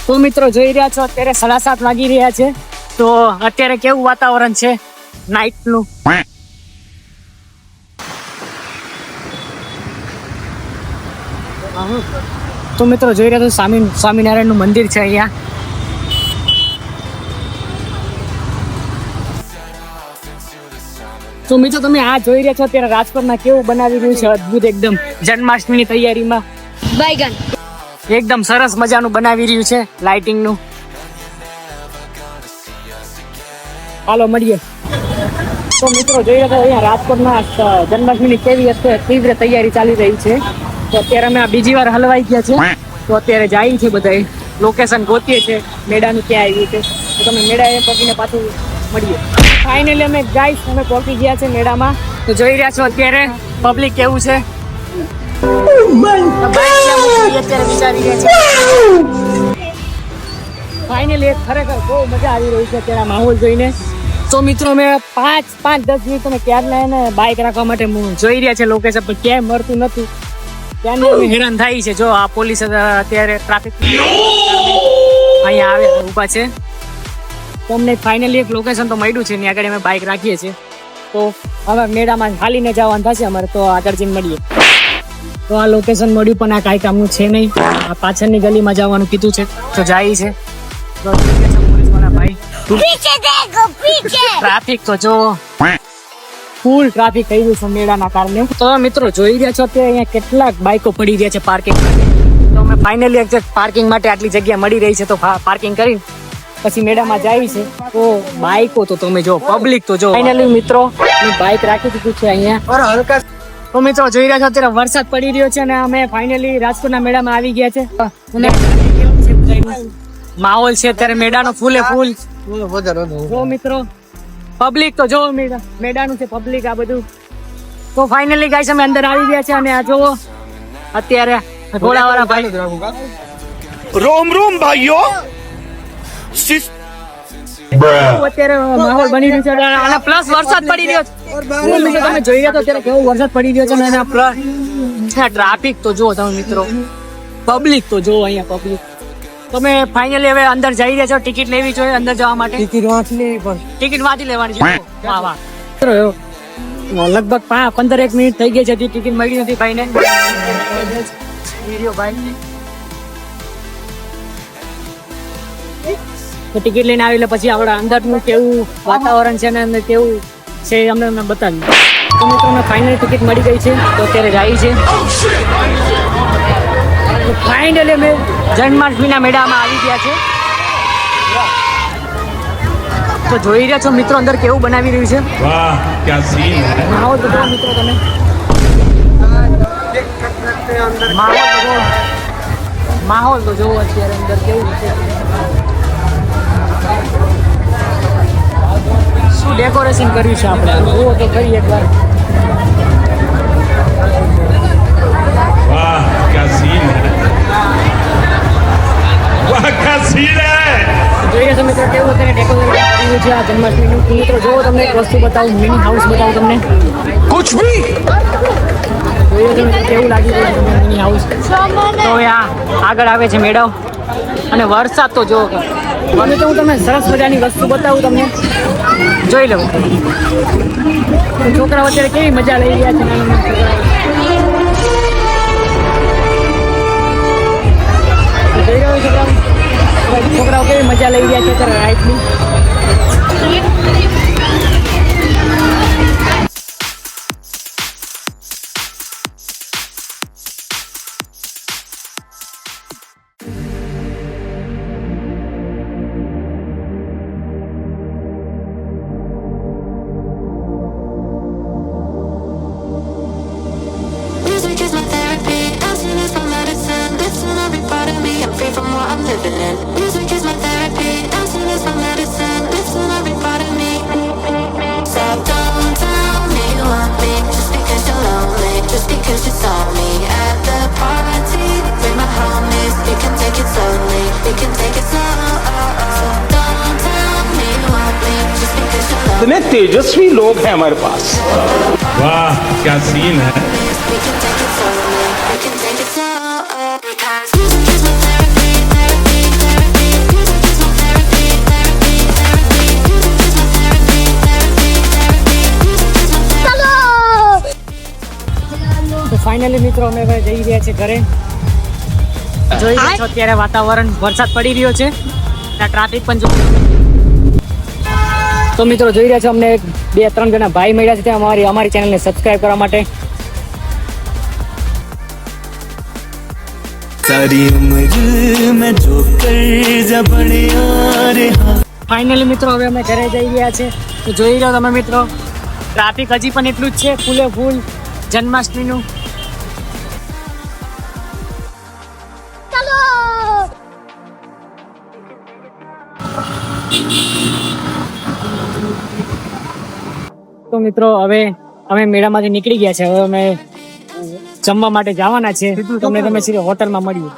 તો મિત્રો જોઈ રહ્યા છો અત્યારે 7:30 વાગી રહ્યા છે. તો અત્યારે કેવું વાતાવરણ છે નાઇટ નું. તો મિત્રો જોઈ રહ્યા છો સ્વામિનારાયણ નું મંદિર છે અહીંયા. તો મિત્રો તમે આ જોઈ રહ્યા છો અત્યારે રાજકોટમાં કેવું બનાવી રહ્યું છે અદ્ભુત એકદમ જન્માષ્ટમીની તૈયારીમાં. બાયગન એકદમ સરસ મજાનું બનાવી રહ્યું છે લાઇટિંગ નું. હાલો મળીએ. તો મિત્રો જોઈ રહ્યા છો અહીંયા રાજકોટમાં જન્માષ્ટમીની કેવી તીવ્ર તૈયારી ચાલી રહી છે. તો અત્યારે અમે બીજી વાર હલવાઈ ગયા છે. તો અત્યારે જાય છે બધા લોકેશન ગોતીએ છે મેળાનું ક્યાં આવ્યું છે. તો તમે મેળા પહોંચીને પાછું મળીએ. ફાઇનલી અમે ગાઈસ અમે પહોંચી ગયા છે મેળામાં. તો જોઈ રહ્યા છો અત્યારે પબ્લિક કેવું છે. ફાઇનલી ખરેખર બહુ મજા આવી રહી છે અત્યારે માહોલ જોઈને. તો મિત્રો અમે 5-10 મિનિટ અમે ક્યારના એને બાઇક રાખવા માટે જોઈ રહ્યા છે લોકેશન પર ક્યાંય મળતું નથી. ત્યાંની અમે હેરાન થાય છે. જો આ પોલીસ અત્યારે ટ્રાફિક અહીંયા આવે ઊભા છે. તો અમને ફાઇનલી એક લોકેશન તો મળ્યું છે એની આગળ અમે બાઇક રાખીએ છીએ. તો હવે મેળામાં હાલીને જવાનું થશે અમારે. તો આગળ જઈને મળીએ. તો આ લોકેશન મળ્યું પણ આ કાંઈ કામનું છે નહીં. આ પાછળની ગલીમાં જવાનું કીધું છે તો જાય છે. ટ્રાફિક તો જો ફૂલ ટ્રાફિક થઈ ગયું છે મેળાના કારણે. તો મિત્રો જોઈ રહ્યા છો અત્યારે અહીંયા કેટલાક બાઇકો પડી રહ્યા છે પાર્કિંગ માટે. તો અમે ફાઇનલી એક્ઝેક્ટ પાર્કિંગ માટે આટલી જગ્યા મળી રહી છે. તો પાર્કિંગ કરી પછી મેળામાં જાય છે. તો બાઇકો તો તમે જો પબ્લિક તો જો ફાઇનલી મિત્રો બાઇક રાખી દીધું છે અહીંયા. તો મિત્રો જોઈ રહ્યા છો અત્યારે વરસાદ પડી રહ્યો છે અને અમે ફાઇનલી રાજકોટના મેળામાં આવી ગયા છે. માહોલ છે અત્યારે મેળાનો ફૂલે ફૂલ. જો મિત્રો પબ્લિક તો જો મેળાનું છે પબ્લિક આ બધું. તો ફાઇનલી ગાઈસ અમે અંદર આવી ગયા છે અને આ જોવો અત્યારે ઘોડાવાળા ભાઈ. રોમ રોમ ભાઈઓ. અત્યારે માહોલ બની રહ્યો છે અને પ્લસ વરસાદ પડી રહ્યો છે. તમે જોઈ રહ્યા છો અત્યારે કેવો વરસાદ પડી રહ્યો છે અને પ્લસ ટ્રાફિક તો જો તમે મિત્રો પબ્લિક તો જો અહીંયા પબ્લિક. તમે ફાઇનલી હવે અંદર જઈ રહ્યા છો. ટિકિટ લેવી જોઈએ અંદર જવા માટે. ટિકિટ વાંચી લેવાની છે. વાહ વાહ. લગભગ 15 મિનિટ થઈ ગઈ છે ટિકિટ મળી નથી ભાઈને. ટિકિટ લઈને આવી એટલે પછી આપણા અંદરનું કેવું વાતાવરણ છે ને અંદર કેવું છે અમને બતાવ્યું. તો મિત્રો અમને ફાઇનલી ટિકિટ મળી ગઈ છે. તો અત્યારે જાય છે. ફાઇનલી અમે જન્માષ્ટમીના મેળામાં આવી ગયા છે. તો જોઈ રહ્યા છો મિત્રો અંદર કેવું બનાવી રહ્યું છે. વાહ ક્યા સીન હે. માહોલ તો જોવો મિત્રો તમે. માહોલ તો જોવો અત્યારે અંદર કેવું છે. શું ડેકોરેશન કર્યું છે આપણે જોવો તો ખરી એકવાર. વાહ ક્યા સીન હે. વાહ ક્યા સીન હે. જોઈએ છો મિત્રો કેવું અત્યારે ડેકોરેશન કર્યું છે આ જન્માષ્ટમીનું. મિત્રો જોવો તમને એક વસ્તુ બતાવું મિની હાઉસ બતાવું તમને. કુછ ભી જોઈએ છો મિત્રો કેવું લાગી રહ્યું છે મિની હાઉસ. તો આગળ આવે છે મેળો અને વરસાદ તો જો મને તો હું તમને સરસ મજાની વસ્તુ બતાવું તમને. જોઈ લઉં છોકરાઓ અત્યારે કેવી મજા લઈ રહ્યા છે નાના નાના છોકરાઓ. છોકરાઓ કેવી મજા લઈ રહ્યા છે અત્યારે રાઈડની. इतने तेजस्वी लोग हैं हमारे पास. वाह क्या सीन है. Because music is my therapy, therapy, therapy. Finally મિત્રો અમે હવે જઈ રહ્યા છીએ ઘરે. જોઈ રહ્યા છો અત્યારે વાતાવરણ વરસાદ પડી રહ્યો છે, ટ્રાફિક પણ તો મિત્રો જોઈ રહ્યા છો અમને 2-3 જણા ભાઈ મળ્યા છે અમારી ચેનલને સબસ્ક્રાઇબ કરવા માટે. सारी उम्र मैं जो कर जा बड़े यार हाँ ફાઇનલી મિત્રો હવે અમે ઘરે જઈ રહ્યા છે. તો જોઈ રહ્યો તમે મિત્રો ટ્રાફિક હજી પણ એટલું જ છે, ફૂલે ફૂલ જન્માષ્ટમીનું. તો મિત્રો હવે અમે મેળામાંથી નીકળી ગયા છે. હવે અમે જમવા માટે જવાના છે. તમને તમે સીધા હોટલમાં મળીએ.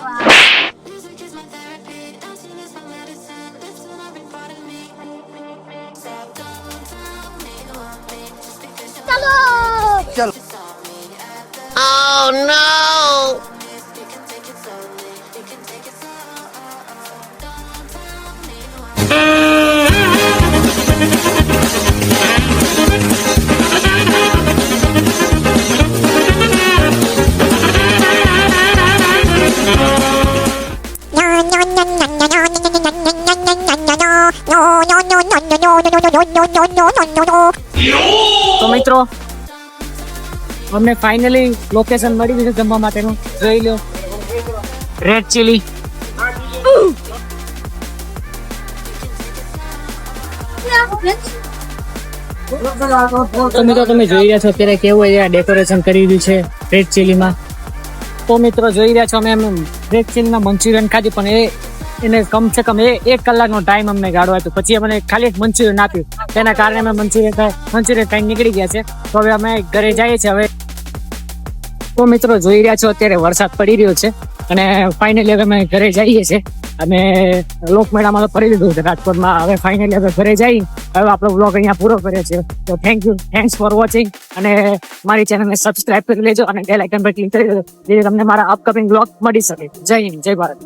તો મિત્રો અમને ફાઇનલી લોકેશન મળી ગયું છે જમવા માટેનું. જોઈ લો, રેડ ચીલી. તો મિત્રો તમે જોઈ રહ્યા છો અત્યારે કેવું ડેકોરેશન કરી રહ્યું છે રેડ ચીલીમાં. તો મિત્રો જોઈ રહ્યા છો અમે રેડ ચીલીમાં મંચુરિયન ખાધી, પણ એને કમસે કમ 1 કલાકનો ટાઈમ અમને ગાળવા હતો. પછી અમને ખાલી એક મંચુરિયન આપ્યું, તેના કારણે અમે મંચુરિયન ખાઈ નીકળી ગયા છે. તો હવે અમે ઘરે જઈએ છીએ હવે. તો મિત્રો જોઈ રહ્યા છો અત્યારે વરસાદ પડી રહ્યો છે અને ફાઇનલી હવે અમે ઘરે જઈએ છીએ. અમે લોકમેળામાં તો ફરી લીધું છે રાજકોટમાં. હવે ફાઇનલી હવે ઘરે જઈ હવે આપણો વ્લોગ અહીંયા પૂરો કર્યો છે. તો થેન્ક્સ ફોર વોચિંગ, અને મારી ચેનલને સબસ્ક્રાઇબ કરી લેજો અને બેલ આઇકન પર ક્લિક કરી દેજો, જેથી તમને મારા અપકમિંગ વ્લોગ મળી શકે. જય હિન્દ, જય ભારત.